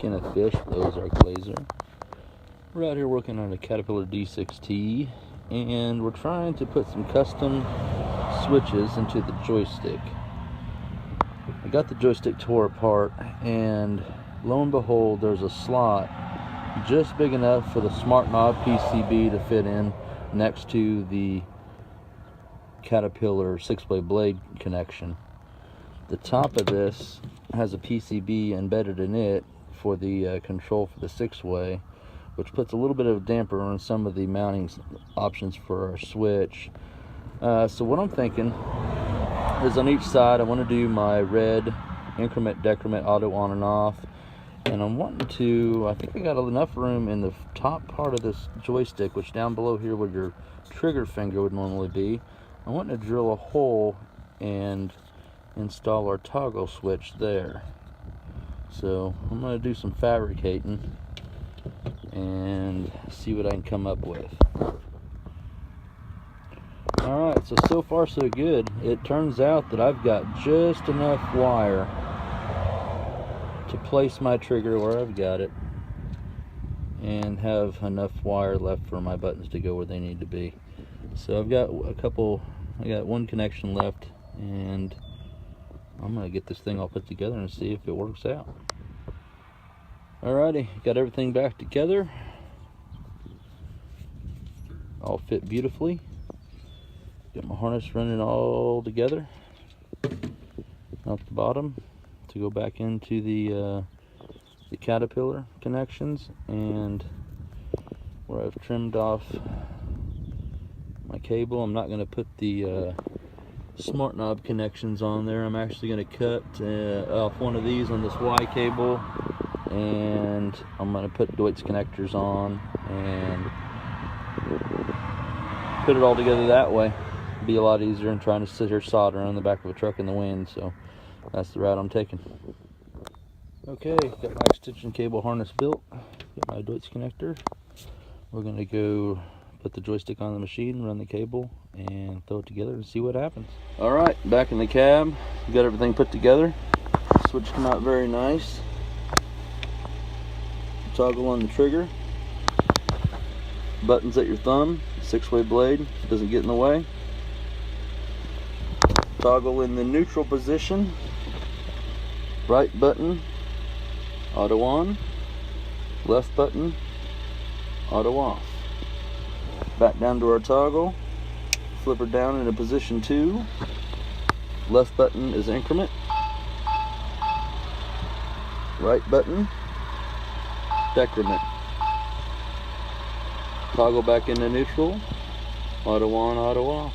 Kenneth Fish, the Ozark Laser. We're out here working on a Caterpillar D6T, and we're trying to put some custom switches into the joystick. I got the joystick tore apart, and lo and behold, there's a slot just big enough for the smart knob PCB to fit in next to the Caterpillar 6-way blade connection. The top of this has a PCB embedded in it for the control for the 6-way, which puts a little bit of a damper on some of the mounting options for our switch. So what I'm thinking is, on each side I want to do my red increment decrement auto on and off, and I'm wanting to, I think I got enough room in the top part of this joystick, which down below here where your trigger finger would normally be, I want to drill a hole and install our toggle switch there. So I'm going to do some fabricating and see what I can come up with. Alright, so far so good. It turns out that I've got just enough wire to place my trigger where I've got it and have enough wire left for my buttons to go where they need to be. So I've got I got one connection left, and I'm going to get this thing all put together and see if it works out. Alrighty, got everything back together. All fit beautifully. Got my harness running all together out the bottom to go back into the Caterpillar connections, and where I've trimmed off my cable, I'm not going to put the smart knob connections on there. I'm actually going to cut off one of these on this Y cable, and I'm going to put Deutz connectors on and put it all together that way. It'd be a lot easier than trying to sit here soldering on the back of a truck in the wind, so that's the route I'm taking. Okay, got my extension cable harness built, got my Deutz connector. We're going to go put the joystick on the machine, run the cable, and throw it together and see what happens. Alright, back in the cab, got everything put together. Switch come out very nice. Toggle on the trigger. Buttons at your thumb, 6-way blade, doesn't get in the way. Toggle in the neutral position. Right button, auto on. Left button, auto off. Back down to our toggle, flip her down into position 2. Left button is increment. Right button, decrement. Toggle back into neutral, auto on, auto off.